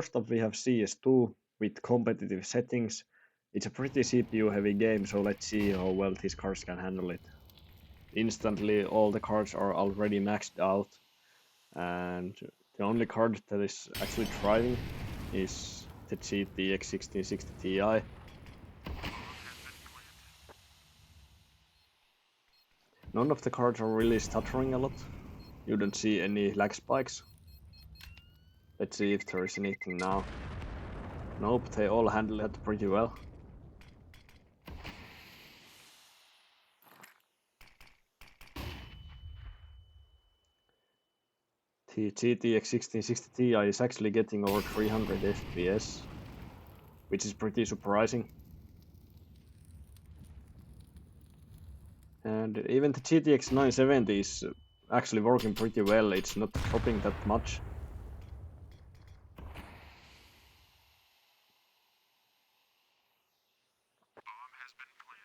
First up we have CS2 with competitive settings. It's a pretty CPU heavy game, so let's see how well these cards can handle it. Instantly all the cards are already maxed out, and the only card that is actually thriving is the GTX 1660 Ti. None of the cards are really stuttering a lot. You don't see any lag spikes. Let's see if there is anything now. Nope, they all handle it pretty well. The GTX 1660 Ti is actually getting over 300 FPS, which is pretty surprising. And even the GTX 970 is actually working pretty well, it's not dropping that much.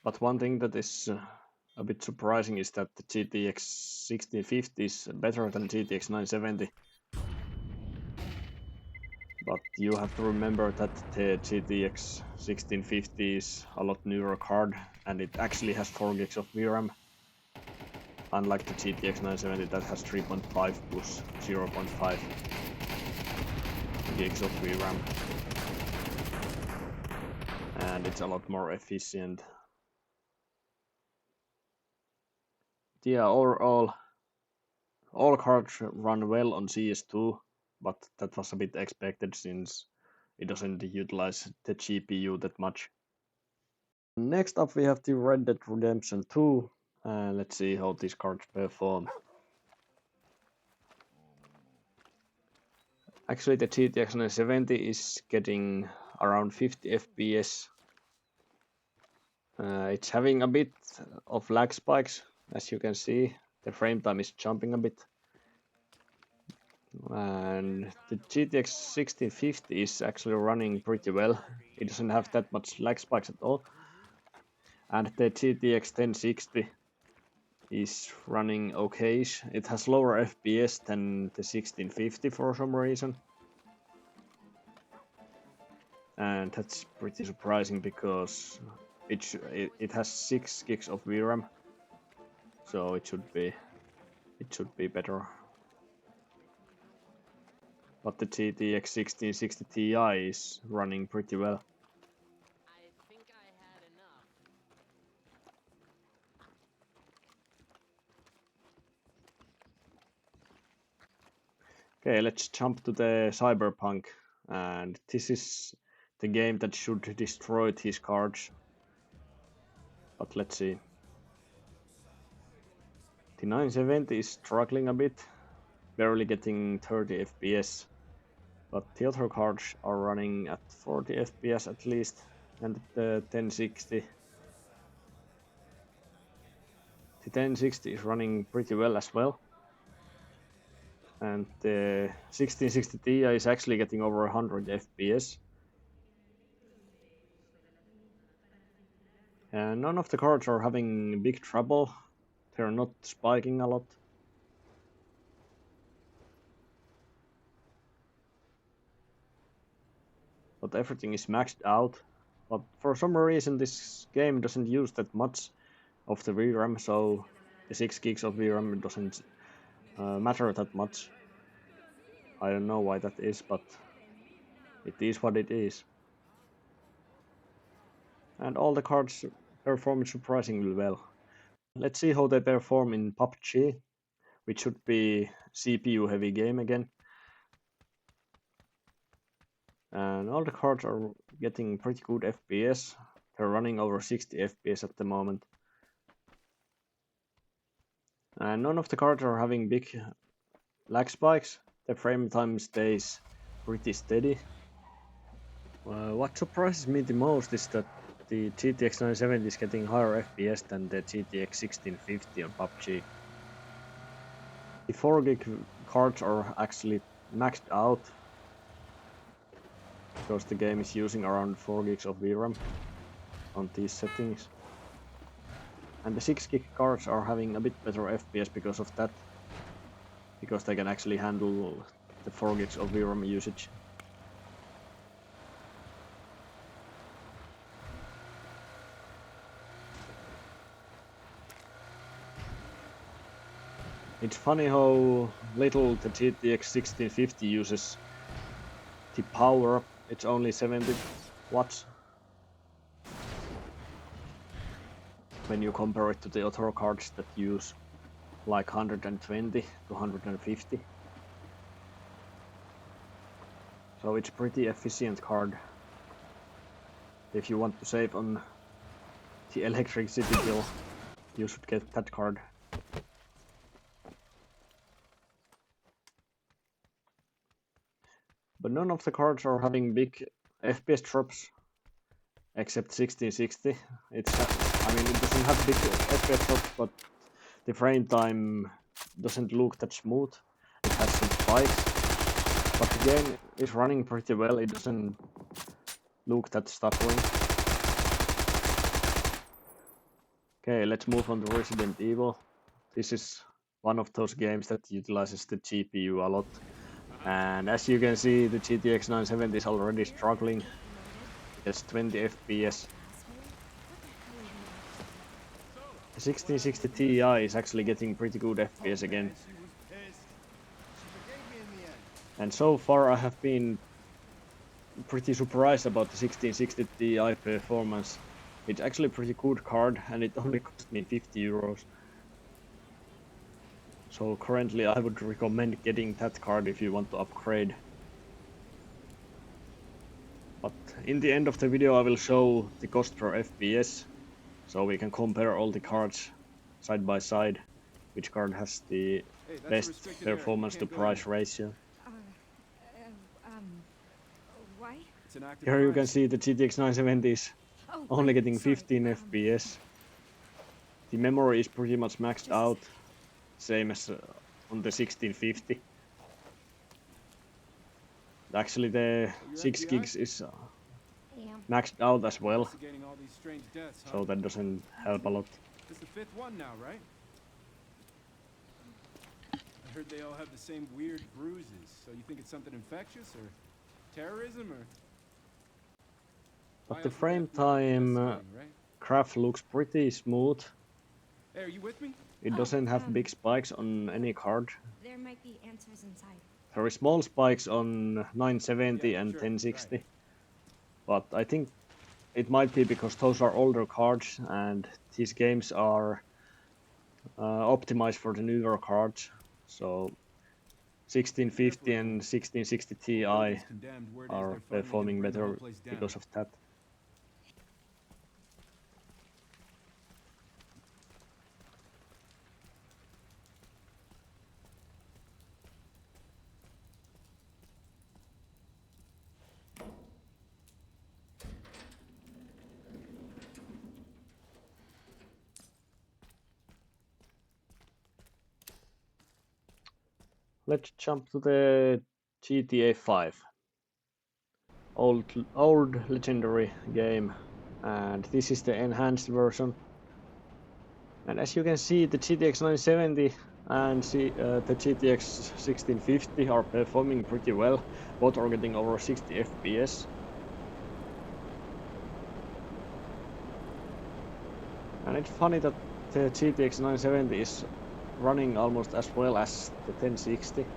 But one thing that is a bit surprising is that the GTX 1650 is better than GTX 970. But you have to remember that the GTX 1650 is a lot newer card, and it actually has 4 gigs of VRAM. Unlike the GTX 970 that has 3.5 plus 0.5 gigs of VRAM. And it's a lot more efficient. Yeah, overall, all cards run well on CS2, but that was a bit expected since it doesn't utilize the GPU that much. Next up we have the Red Dead Redemption 2, and let's see how these cards perform. Actually the GTX 970 is getting around 50 FPS. It's having a bit of lag spikes, as you can see. The frame time is jumping a bit. And the GTX 1650 is actually running pretty well. It doesn't have that much lag spikes at all. And the GTX 1060 is running okay-ish. It has lower FPS than the 1650 for some reason. And that's pretty surprising because it has 6 gigs of VRAM. So it should be better. But the GTX 1660 Ti is running pretty well. I think I had enough. Okay, let's jump to the CYBERPUNK, and this is the game that should destroy these cards. But let's see. The 970 is struggling a bit, barely getting 30 FPS. But the other cards are running at 40 FPS at least, and the 1060. The 1060 is running pretty well as well. And the 1660 Ti is actually getting over 100 FPS. And none of the cards are having big trouble. They're not spiking a lot. But everything is maxed out. But for some reason this game doesn't use that much of the VRAM, so the 6 gigs of VRAM doesn't matter that much. I don't know why that is, but it is what it is. And all the cards perform surprisingly well. Let's see how they perform in PUBG, which should be CPU heavy game again. And all the cards are getting pretty good FPS. They're running over 60 FPS at the moment. And none of the cards are having big lag spikes. The frame time stays pretty steady. What surprises me the most is that the GTX 970 is getting higher FPS than the GTX 1650 on PUBG. The 4 gig cards are actually maxed out, because the game is using around 4 gigs of VRAM on these settings. And the 6 gig cards are having a bit better FPS because of that, because they can actually handle the 4 gigs of VRAM usage. It's funny how little the GTX 1650 uses the power. It's only 70 watts when you compare it to the other cards that use like 120 to 150. So it's pretty efficient card. If you want to save on the electricity bill, you should get that card. But none of the cards are having big FPS drops except 1660. It doesn't have big FPS drops, but the frame time doesn't look that smooth. It has some spikes, but the game is running pretty well. It doesn't look that stuttering. Okay, let's move on to Resident Evil. This is one of those games that utilizes the GPU a lot. And as you can see, the GTX 970 is already struggling. It's 20 FPS. The 1660 Ti is actually getting pretty good FPS again. And so far I have been pretty surprised about the 1660 Ti performance. It's actually a pretty good card and it only cost me 50 euros. So currently I would recommend getting that card if you want to upgrade. But in the end of the video I will show the cost per FPS, so we can compare all the cards side by side, which card has the best performance to price ratio. Why? Here you can see the GTX 970 is only getting 15 FPS. The memory is pretty much maxed out, same as on the 1650. Actually the 6 gigs is maxed out as well, so that doesn't help a lot. This is the fifth one now, right? I heard they all have the same weird bruises, so you think it's something infectious or terrorism or... But the frame time graph looks pretty smooth. Hey, are you with me? It doesn't have big spikes on any card. There might be answers inside. There are small spikes on 970 and 1060. But I think it might be because those are older cards and these games are optimized for the newer cards. So 1650 and 1660 Ti are performing better because of that. Let's jump to the GTA 5. Old legendary game, and this is the enhanced version. And as you can see, the GTX 970 and the GTX 1650 are performing pretty well. Both are getting over 60 FPS. And it's funny that the GTX 970 is running almost as well as the 1060. The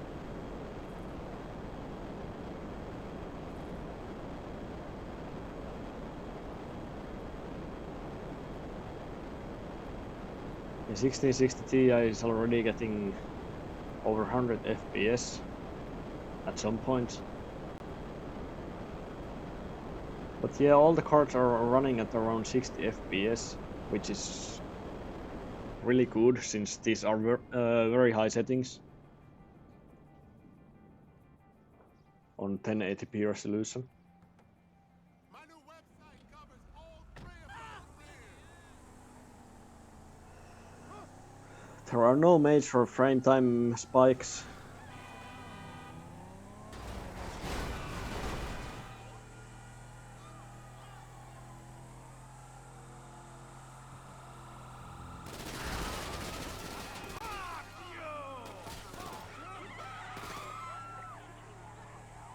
1660 Ti is already getting over 100 FPS at some point. But yeah, all the cards are running at around 60 FPS, which is really good since these are very high settings on 1080p resolution. My new website covers all three of those. There are no major frame time spikes.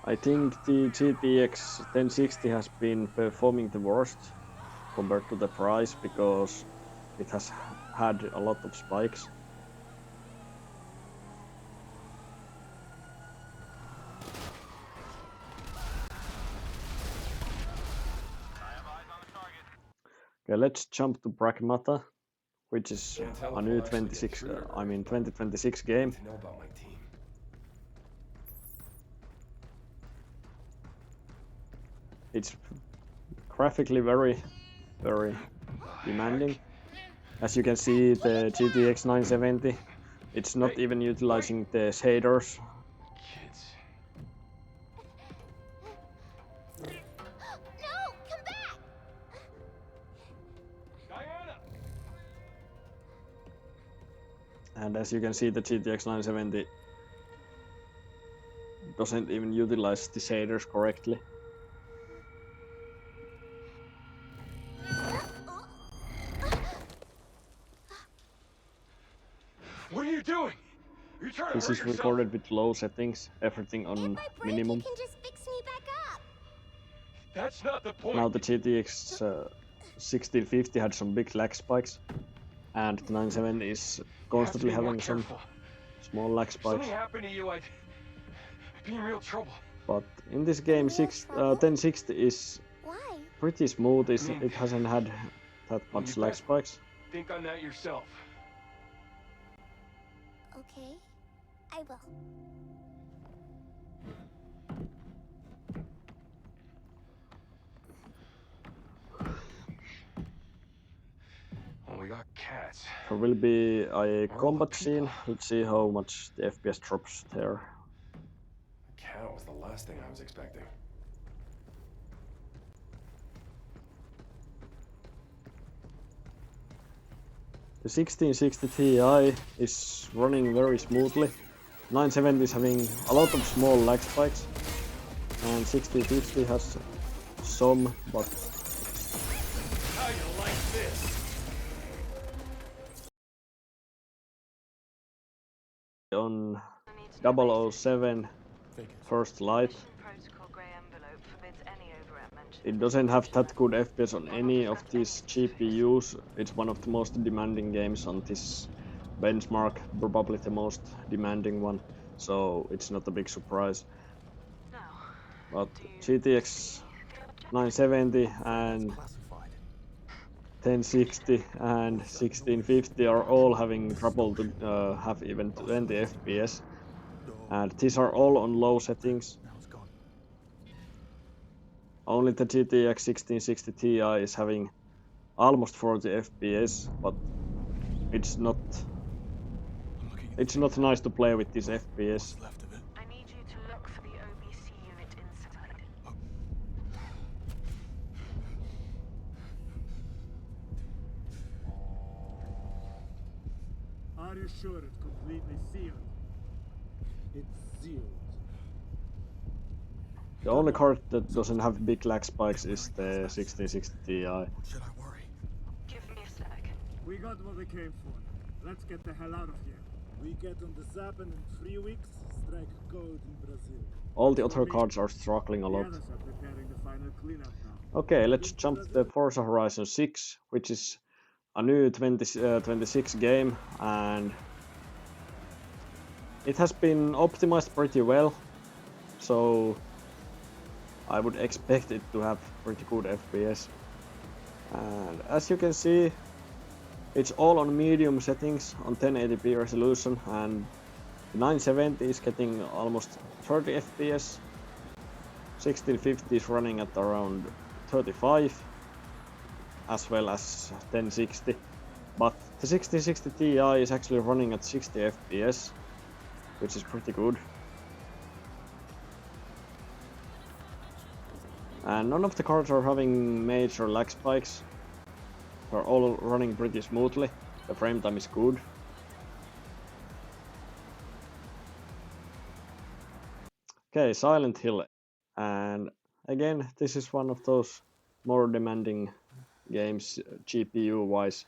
I think the GTX 1060 has been performing the worst compared to the price because it has had a lot of spikes. Okay, let's jump to Pragmata, which is Can't tell a if new we'll actually get through to her, 2026 but I game. need to know about my team. It's graphically very demanding. As you can see, the GTX 970, it's not even utilizing the shaders. Kids. No, come back! Diana! And as you can see, the GTX 970 doesn't even utilize the shaders correctly. What are you doing? Are you trying to This hurt is yourself? recorded with low settings, everything If on I break, minimum. you can just fix me back up. That's not the point. Now the GTX 1650 had some big lag spikes, and the 970 is You have to constantly be more having some careful. small lag If something spikes. happened to you, I'd be in real trouble. But in this game, real trouble? 1060 is Why? pretty smooth. I mean, It hasn't had that when much you lag best spikes. think on that yourself. Okay, I will. When we got cats. There will be a Or combat people. scene. Let's see how much the FPS drops there. A cat was the last thing I was expecting. The 1660 Ti is running very smoothly. 970 is having a lot of small lag spikes, and 1650 has some, but How you like this? on 007 First Light, it doesn't have that good FPS on any of these GPUs. It's one of the most demanding games on this benchmark, probably the most demanding one, so it's not a big surprise. But GTX 970 and 1060 and 1650 are all having trouble to have even 20 FPS, and these are all on low settings. Only the GTX 1660 Ti is having almost 40 FPS, but it's not nice to play with this FPS. I need you to look for the OBC unit inside. Are you sure it's completely sealed? It's sealed. The only card that doesn't have big lag spikes is the 1660 Ti. Should I worry? Give me a sec. We got what we came for. Let's get the hell out of here. We get on the zap and in 3 weeks, strike gold in Brazil. All the other cards are struggling a The lot. others are preparing the final cleanup now. Okay, let's jump to the Forza Horizon 6, which is a new 2026 game, and it has been optimized pretty well, so I would expect it to have pretty good FPS. And as you can see, it's all on medium settings on 1080p resolution, and the 970 is getting almost 30 FPS. 1650 is running at around 35, as well as 1060. But the 1660 Ti is actually running at 60 FPS, which is pretty good. And none of the cards are having major lag spikes. They're all running pretty smoothly. The frame time is good. Okay, Silent Hill. And again, this is one of those more demanding games GPU wise.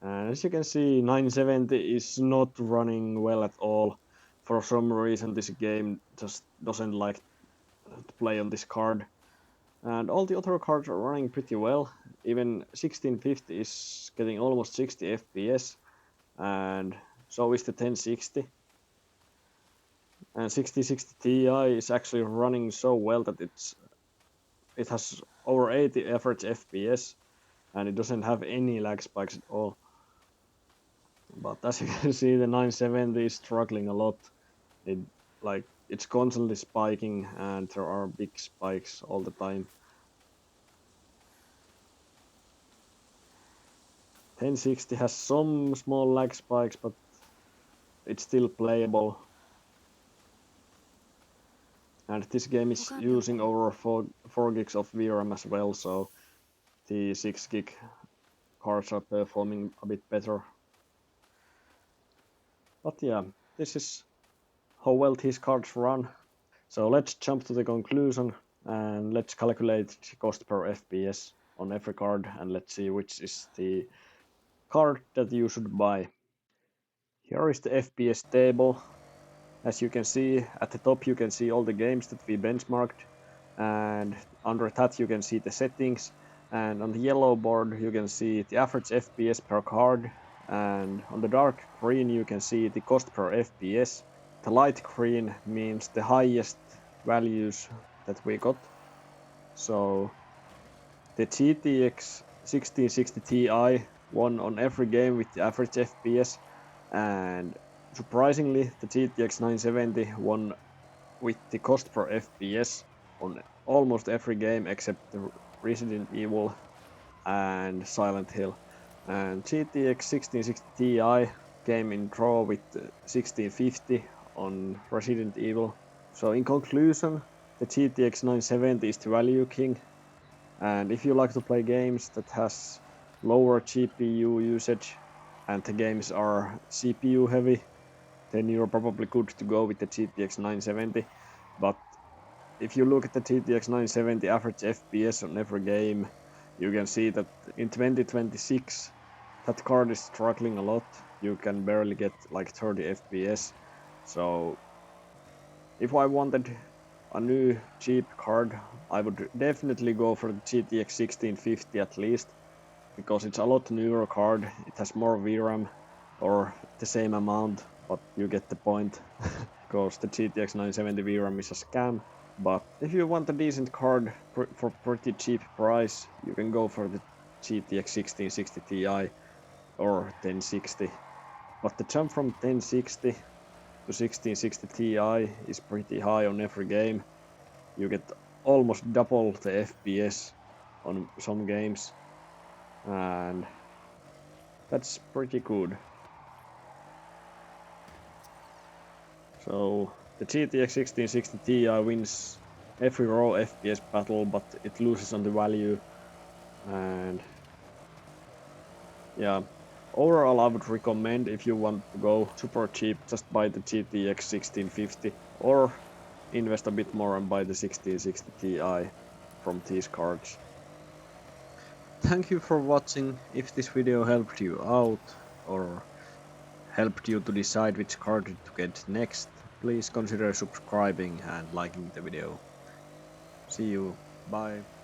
And as you can see, 970 is not running well at all. For some reason, this game just doesn't like to play on this card. And all the other cards are running pretty well. Even 1650 is getting almost 60 FPS, and so is the 1060. And 1660 Ti is actually running so well that it has over 80 average FPS, and it doesn't have any lag spikes at all. But as you can see, the 970 is struggling a lot. It's constantly spiking, and there are big spikes all the time. 1060 has some small lag spikes, but it's still playable. And this game is using over 4 gigs of VRAM as well, so the 6 gig cards are performing a bit better. But yeah, this is how well these cards run. So let's jump to the conclusion and let's calculate the cost per FPS on every card, and let's see which is the card that you should buy. Here is the FPS table. As you can see, at the top you can see all the games that we benchmarked, and under that you can see the settings, and on the yellow board you can see the average FPS per card, and on the dark green you can see the cost per FPS. The light green means the highest values that we got. So the GTX 1660 Ti won on every game with the average FPS, and surprisingly the GTX 970 won with the cost per FPS on almost every game except the Resident Evil and Silent Hill. And GTX 1660 Ti came in draw with 1650 on Resident Evil. So in conclusion, the GTX 970 is the value king, and if you like to play games that has lower GPU usage and the games are CPU heavy, then you're probably good to go with the GTX 970. But if you look at the GTX 970 average FPS on every game, you can see that in 2026 that card is struggling a lot. You can barely get like 30 FPS. So if I wanted a new cheap card, I would definitely go for the GTX 1650 at least, because it's a lot newer card. It has more VRAM, or the same amount, but you get the point. Because the GTX 970 VRAM is a scam. But if you want a decent card for pretty cheap price, you can go for the GTX 1660 Ti or 1060. But the jump from 1060 to 1660 Ti is pretty high on every game. You get almost double the FPS on some games, and that's pretty good. So the GTX 1660 Ti wins every raw FPS battle, but it loses on the value. And yeah, overall I would recommend, if you want to go super cheap, just buy the GTX 1650 or invest a bit more and buy the 1660 Ti from these cards. Thank you for watching. If this video helped you out or helped you to decide which card to get next, please consider subscribing and liking the video. See you. Bye.